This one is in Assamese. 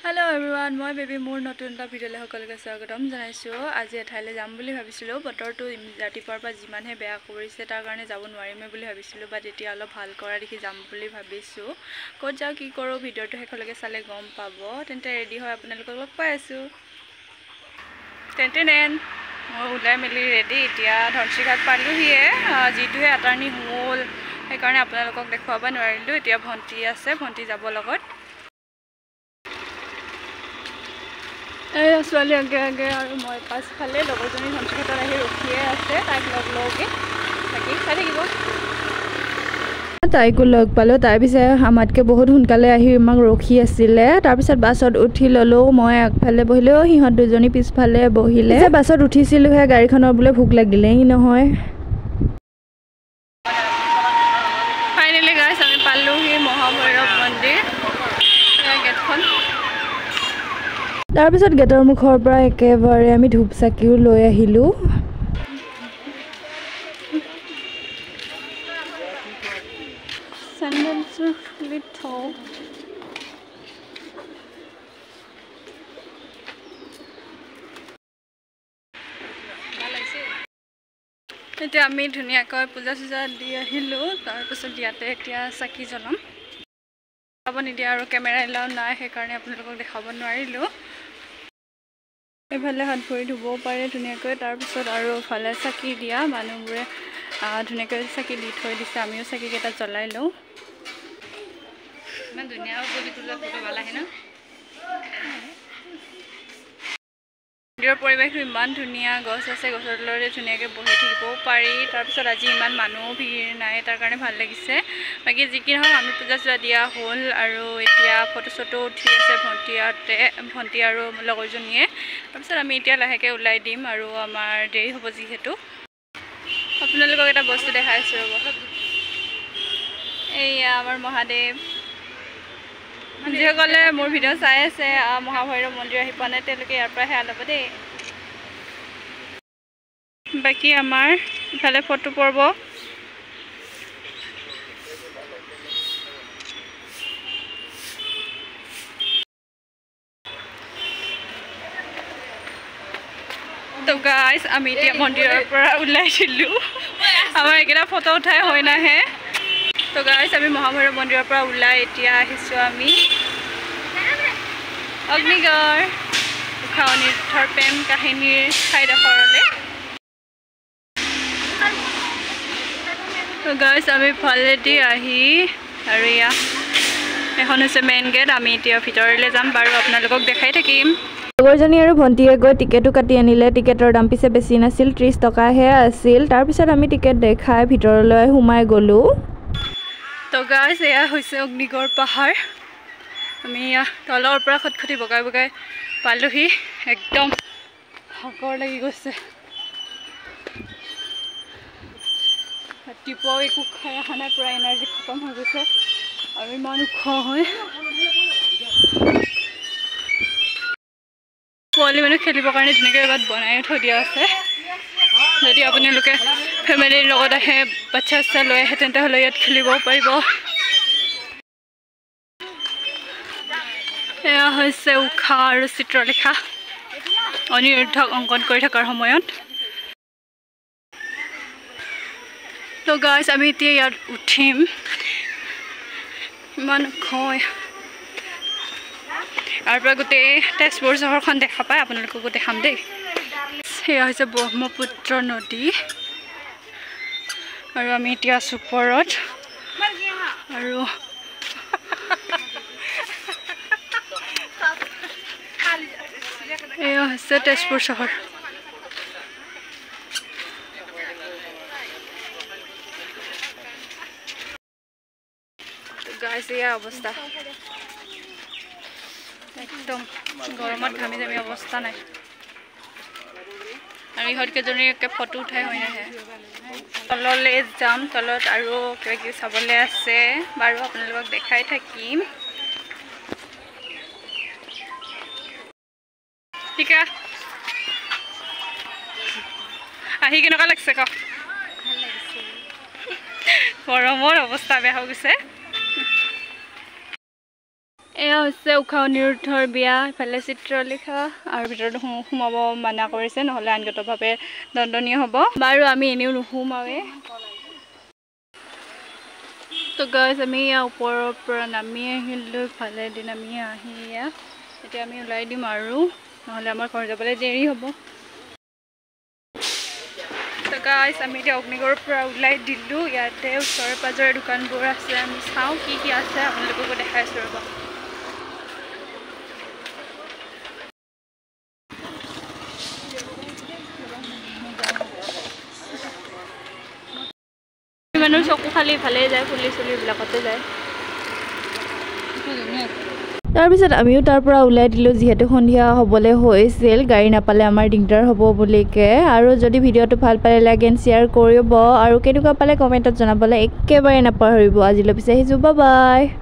Hello everyone, মই বেবি মোৰ নতুন এটা ভিডিঅ'লৈ সকলোকে স্বাগতম জনাইছো। আজি এঠাইলৈ যাম বুলি ভাবিছিলো। বতৰটো ৰাতিপুৱাৰ পৰা যিমানহে বেয়া কৰিছে তাৰ কাৰণে যাব নোৱাৰিমে বুলি ভাবিছিলো, বাট এতিয়া অলপ ভাল কৰা দেখি যাম বুলি ভাবিছো। ক'ত যাও কি কৰো ভিডিঅ'টো শেষলৈকে চালে গম পাব। তেন্তে ৰেডি হৈ আপোনালোকক লগ পাই আছো। তেন্তে মই ওলাই মেলি ৰেডি এতিয়া ধনশিঘাট পালোহিয়ে। যিটোহে আটাৰনি হ'ল সেইকাৰণে আপোনালোকক দেখুৱাব নোৱাৰিলো। এতিয়া ভণ্টি আছে, ভণ্টি যাব লগত। ছোৱালী আগে আগে আৰু মই পাছফালে লগৰজনী ধনশিঘাটত আহি ৰখিয়ে আছে। তাইক লগ লওঁগৈ থাকি চাই থাকিব। তাইকো লগ পালোঁ। তাৰপিছত আমাতকৈ বহুত সোনকালে আহি আমাক ৰখি আছিলে। তাৰপিছত বাছত উঠি ল'লোঁ। মই আগফালে বহিলেও সিহঁত দুজনী পিছফালে বহিলে। বাছত উঠিছিলোঁহে, গাড়ীখনৰ বোলে ভোক লাগিলেই নহয়। ফাইনেলি গাইছ আমি পালোহি মহাভৈৰৱ মন্দিৰ। গেটখন। তাৰপিছত গেটৰ মুখৰ পৰা একেবাৰে আমি ধূপ চাকিও লৈ আহিলোঁ। এতিয়া আমি ধুনীয়াকৈ পূজা চূজা দি আহিলোঁ। তাৰপিছত ইয়াতে এতিয়া চাকি জ্বলাম। দেখাব নিদিয়ে আৰু কেমেৰা এলাও নাই, সেইকাৰণে আপোনালোকক দেখাব নোৱাৰিলোঁ। এইফালে হাত ভৰি ধুবও পাৰে ধুনীয়াকৈ। তাৰপিছত আৰু ইফালে চাকি দিয়া মানুহবোৰে ধুনীয়াকৈ চাকি দি থৈ দিছে। আমিও চাকিকেইটা জ্বলাই লওঁ। ইমান ধুনীয়া ফটো ভাল আহে ন। মন্দিৰৰ পৰিৱেশটো ইমান ধুনীয়া, গছ আছে, গছৰ তলতে ধুনীয়াকৈ বহি থাকিবও পাৰি। তাৰপিছত আজি ইমান মানুহো ভিৰ নাই, তাৰ কাৰণে ভাল লাগিছে। বাকী যি কি নহওক আমি পূজা চূজা দিয়া হ'ল আৰু এতিয়া ফটো চটো উঠি আছে ভণ্টি আৰু লগৰজনীয়ে। তাৰপিছত আমি এতিয়া লাহেকৈ ওলাই দিম আৰু আমাৰ দেৰি হ'ব যিহেতু। আপোনালোকক এটা বস্তু দেখাইছোঁ ৰ'ব। এইয়া আমাৰ মহাদেৱ। যিসকলে মোৰ ভিডিঅ' চাই আছে মহাভৈৰৱ মন্দিৰ আহি পোৱা নাই তেওঁলোকে ইয়াৰ পৰা সেৱা ল'ব দেই। বাকী আমাৰ ইফালে ফটো পৰ্ব। তো গাইজ আমি এতিয়া মন্দিৰৰ পৰা ওলাইছিলোঁ। আমাৰ এইকেইটা ফটো উঠাই হৈ নাহে। তো গাইজ আমি মহাভৈৰৱ মন্দিৰৰ পৰা ওলাই এতিয়া আহিছোঁ আমি অগ্নিগড় উষা অনিৰুদ্ধৰ প্ৰেম কাহিনীৰ ঠাইডোখৰলৈ। তো গাইজ আমি ফালেদি আহি আৰু এয়া এখন হৈছে মেইন গেট। আমি এতিয়া ভিতৰলৈ যাম বাৰু, আপোনালোকক দেখাই থাকিম। লগৰজনী আৰু ভণ্টিয়ে গৈ টিকেটো কাটি আনিলে। টিকেটৰ দাম পিছে বেছি নাছিল, 30 টকাহে আছিল। তাৰপিছত আমি টিকেট দেখাই ভিতৰলৈ সোমাই গ'লোঁ। তো গাইজ এয়া হৈছে অগ্নিগড় পাহাৰ। আমি এয়া তলৰ পৰা খটখটি বগাই বগাই পালোহি। একদম ভাগৰ লাগি গৈছে। ৰাতিপুৱাও একো খাই অহা নাই, পূৰা এনাৰ্জি খতম হৈ গৈছে আৰু ইমান ওখ হয়। পোৱালি মানুহ খেলিবৰ কাৰণে ধুনীয়াকৈ এবাৰ বনাই থৈ দিয়া আছে। যদি আপোনালোকে ফেমিলিৰ লগত আহে, বাচ্ছা চাচ্ছা লৈ আহে, তেন্তে হ'লে ইয়াত খেলিবও পাৰিব। এয়া হৈছে উষা আৰু চিত্ৰলেখা অনিৰুদ্ধক অংকন কৰি থকাৰ সময়ত। তো গাইজ আমি এতিয়া ইয়াত উঠিম। ইমান ওখ। ইয়াৰ পৰা গোটেই তেজপুৰ চহৰখন দেখা পায়, আপোনালোককো দেখাম দেই। সেয়া হৈছে ব্ৰহ্মপুত্ৰ নদী আৰু আমি এতিয়া আছোঁ ওপৰত। আৰু এয়া হৈছে তেজপুৰ চহৰ। গাইজ এয়া অৱস্থা, একদম গৰমত ঘামি জামি অৱস্থা নাই। আৰু ইহঁতকেইজনী একে ফটো উঠাই হৈ নাহে। তললৈ যাম, তলত আৰু কিবা কিবি চাবলৈ আছে বাৰু, আপোনালোকক দেখাই থাকিম। ঠিক আছে, আহি কেনেকুৱা লাগিছে কওক? গৰমৰ অৱস্থা বেয়া হৈ গৈছে। এয়া হৈছে ঊষা অনিৰুদ্ধৰ বিয়া ইফালে চিত্ৰলেখা আৰু ভিতৰত সোমাব মানা কৰিছে নহ'লে আইনগতভাৱে দণ্ডনীয় হ'ব বাৰু আমি এনেও নোসোমাওৱে তো গাইজ আমি ওপৰৰ পৰা নামি আহিলোঁ ইফালেদি নামি আহি এতিয়া আমি ওলাই দিম আৰু নহ'লে আমাৰ ঘৰ যাবলৈ দেৰি হ'ব তো গাইজ আমি এতিয়া অগ্নিগড়ৰ পৰা ওলাই দিলোঁ ইয়াতে ওচৰে পাজৰে দোকানবোৰ আছে আমি চাওঁ কি কি আছে আপোনালোককো দেখাই আছোঁ ৰ'ব মানুহৰ চকু খালি ইফালে যায় পুলিচ চুলিবিলাকতে যায় তাৰপিছত আমিও তাৰ পৰা ওলাই দিলোঁ যিহেতু সন্ধিয়া হ'বলৈ হৈছিল গাড়ী নাপালে আমাৰ দিগদাৰ হ'ব বুলিকে আৰু যদি ভিডিঅ'টো ভাল পালে লাইক এণ্ড শ্বেয়াৰ কৰিব আৰু কেনেকুৱা পালে কমেণ্টত জনাবলৈ একেবাৰে নাপাহৰিব আজিলৈ পিছে আহিছোঁ বাই বাই